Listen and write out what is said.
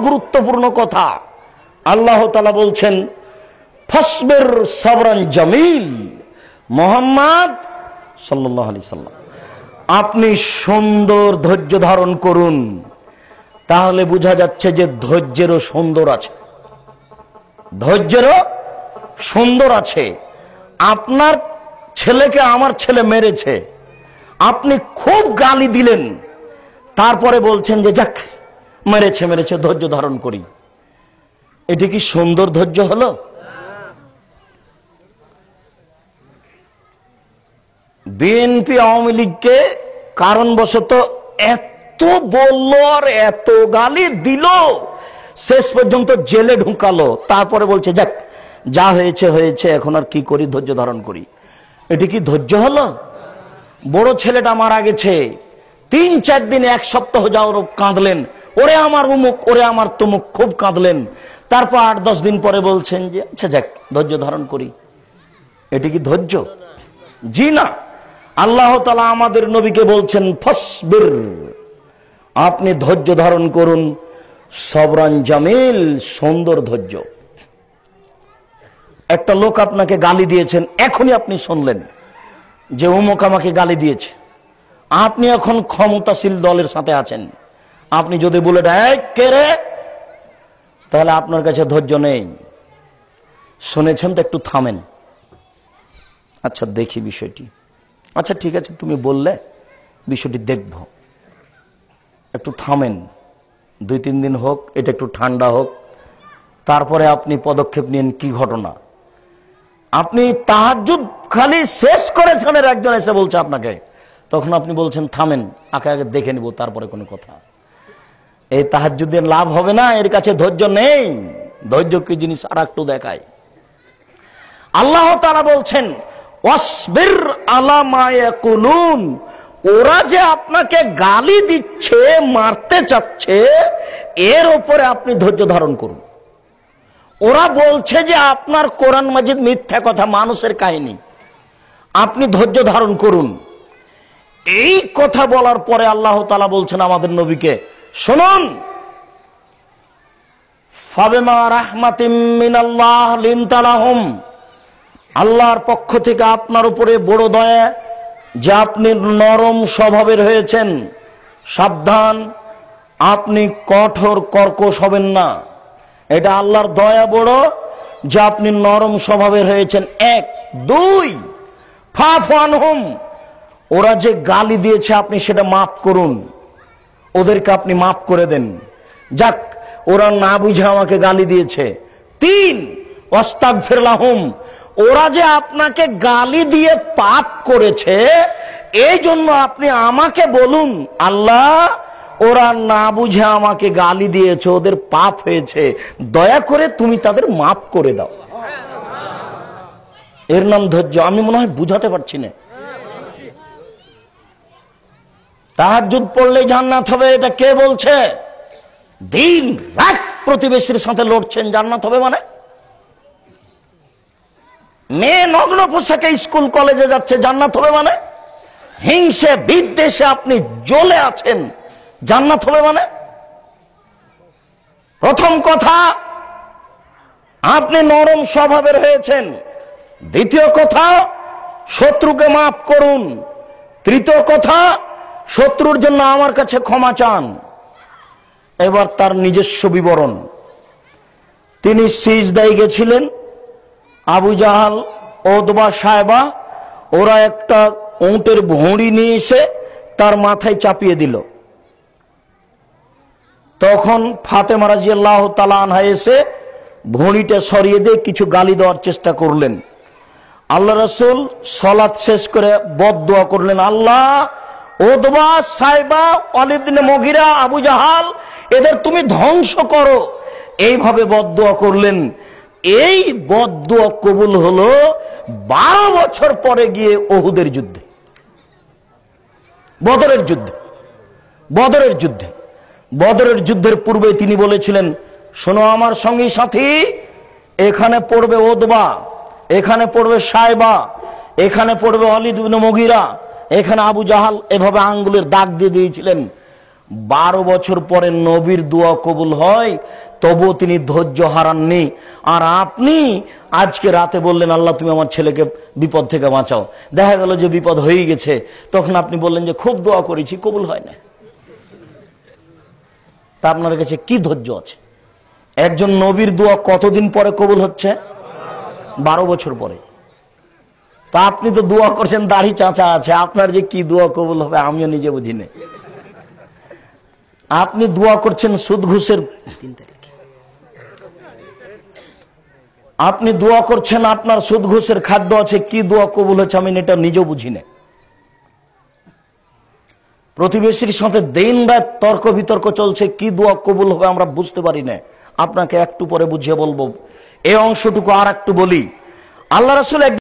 গুরুত্বপূর্ণ কথা। আল্লাহ তাআলা বলছেন ফাসবির সাবরান জামিল, মুহাম্মদ সাল্লাল্লাহু আলাইহি সাল্লাম আপনি সুন্দর ধৈর্য ধারণ করুন। তাহলে বোঝা যাচ্ছে যে ধৈর্যেরও সুন্দর আছে, ধৈর্যেরও সুন্দর আছে। আপনার ছেলেকে আমার ছেলে মেরেছে, আপনি খুব গালি দিলেন, তারপরে বলছেন যে যাক মেরেছে মেরেছে ধৈর্য ধারণ করি, এটি কি সুন্দর ধৈর্য হলো? বিএনপি আওয়ামী লীগকে কারণবশত এত বলল আর এত গালি দিল, শেষ পর্যন্ত জেলে ঢুকালো, তারপরে বলছে যাক যা হয়েছে হয়েছে, এখন আর কি করি, ধৈর্য ধারণ করি। এটি কি ধৈর্য হলো? বড় ছেলেটা মারা গেছে, 3-4 দিন 1 সপ্তাহ যাও কাঁদলেন, ওরে আমার উমুক ওরে আমার তুমুক, খুব কাঁদলেন। তারপর 8-10 দিন পরে বলছেন যে আচ্ছা যাক ধৈর্য ধারণ করি। এটি কি ধৈর্য? জি না। আল্লাহ তাআলা আমাদের নবীকে বলছেন ফাসবির, আপনি ধৈর্য ধারণ করুন, সবরান জামিল, সুন্দর ধৈর্য। একটা লোক আপনাকে গালি দিয়েছেন, এখনই আপনি শুনলেন যে অমুক আমাকে গালি দিয়েছে, আপনি এখন ক্ষমতাশীল দলের সাথে আছেন, আপনি যদি বলে দেয় কে রে, তাহলে আপনার কাছে ধৈর্য নেই। শুনেছেন তো একটু থামেন, আচ্ছা দেখি বিষয়টি, আচ্ছা ঠিক আছে তুমি বললে বিষয়টি দেখব, একটু থামেন, 2-3 দিন হোক, এটা একটু ঠান্ডা হোক, তারপরে আপনি পদক্ষেপ নিন। কি ঘটনা? আপনি তাহাজ্জুদ খালি শেষ করেছেন, এর একজন এসে বলছে আপনাকে, তখন আপনি বলছেন থামেন, আগে আগে দেখে নিব তারপরে কোনো কথা। এই তাহাজ্জুদের লাভ হবে না, এর কাছে ধৈর্য নেই। ধৈর্য কি জিনিস আর একটু দেখায়। আল্লাহ তাআলা বলছেন ওয়াসবির আলা মা ইয়াকুলুন, ওরা যে আপনাকে গালি দিচ্ছে, মারতে চাচ্ছে, এর উপরে আপনি ধৈর্য ধারণ করুন। ওরা বলছে যে আপনার কোরআন মাজিদ মিথ্যা কথা, মানুষের কাহিনী, আপনি ধৈর্য ধারণ করুন। এই কথা বলার পরে আল্লাহ তাআলা বলছেন আমাদের নবীকে, শুনুন ফাবিমা রাহমাতিম মিনাল্লাহ লিনতা লাহুম, আল্লাহর পক্ষ থেকে আপনার উপরে বড় দয়া যে আপনি নরম স্বভাবের হয়েছেন। সাবধান, আপনি কঠোর কর্কশ হবেন না, এটা আল্লাহর দয়া বড় যে আপনি নরম স্বভাবের হয়েছেন। 1, 2 ফাফু আনহুম, ওরা যে গালি দিয়েছে আপনি সেটা মাফ করুন, ওদেরকে আপনি মাফ করে দেন। যাক ওরা না বুঝে আমাকে গালি দিয়েছে। 3 ওয়াস্তাগফির লাহুম, ওরা যে আপনাকে গালি দিয়ে পাপ করেছে, এই জন্য আপনি আমাকে বলুন আল্লাহ ওরা না বুঝে আমাকে গালি দিয়েছে, ওদের পাপ হয়েছে, দয়া করে তুমি তাদের মাফ করে দাও। এর নাম ধৈর্য। আমি মনে হয় বুঝাতে পারছি না। তাহাজ্জুদ পড়লে জান্নাত হবে, এটা কে বলছে? দিন রাত প্রতিবেশীর সাথে লড়ছেন, জান্নাত হবে মানে? মেয়ে নগ্ন পোশাকে স্কুল কলেজে যাচ্ছে, জান্নাত হবে মানে? হিংসে বিদ্বেষে আপনি জ্বলে আছেন, জান্নাত হবে মানে? প্রথম কথা, আপনি নরম স্বভাবের হয়েছেন। দ্বিতীয় কথা, শত্রুকে মাফ করুন। তৃতীয় কথা, শত্রুর জন্য আমার কাছে ক্ষমা চান। এবার তার নিজস্ব বিবরণ। তিনি সিজদায় গেছিলেন, আবু জাহাল, ওতবা, সায়বা ওরা একটা উটের ভুঁড়ি নিয়ে এসে তার মাথায় চাপিয়ে দিল। তখন ফাতেমা রাদিয়াল্লাহু তাআলা আনহা এসে ভুঁড়িটা সরিয়ে দিয়ে কিছু গালি দেওয়ার চেষ্টা করলেন। আল্লাহ রাসূল সালাত শেষ করে বদদুয়া করলেন, আল্লাহ ওতবা, সায়বা, ওয়ালিদ ইবনে মুগীরা, আবু জাহাল এদের তুমি ধ্বংস করো, এইভাবে বদদুয়া করলেন। এই বদদুয়া কবুল হলো 12 বছর পরে গিয়ে উহুদের যুদ্ধে, বদরের যুদ্ধে। বদরের যুদ্ধের পূর্বে তিনি বলেছিলেন, শোনো আমার সঙ্গী সাথী, এখানে পড়বে ওতবা, এখানে পড়বে সায়বা, এখানে পড়বে ওয়ালিদ ইবনে মুগীরা, এখানে আবু জাহাল, এভাবে আঙ্গুলের দাগ দিয়ে দিয়েছিলেন। 12 বছর পরে নবীর দোয়া কবুল হয়, তবুও তিনি ধৈর্য হারাননি। আর আপনি আজকে রাতে বললেন আল্লাহ তুমি আমার ছেলেকে বিপদ থেকে বাঁচাও, দেখা গেল যে বিপদ হয়ে গেছে, তখন আপনি বললেন যে খুব দোয়া করেছি কবুল হয় না। তা আপনার কাছে কি ধৈর্য আছে? একজন নবীর দোয়া কতদিন পরে কবুল হচ্ছে? 12 বছর পরে। তা আপনি তো দোয়া করছেন দাড়ি চাঁচা আছে, আপনার যে কি দোয়া কবুল হবে আমিও নিজে বুঝি না। আপনি দোয়া করছেন সুদ ঘুষের, আপনি দোয়া করছেন আপনার সুদ ঘুষের খাদ্য আছে, কি দোয়া কবুল হচ্ছে আমি এটা নিজেও বুঝি না। প্রতিবেশীর সাথে দিন রাত তর্ক বিতর্ক চলছে, কি দোয়া কবুল হবে আমরা বুঝতে পারি না। আপনাকে একটু পরে বুঝিয়ে বলবো, এই অংশটুকু আর একটু বলি। আল্লাহ রাসূল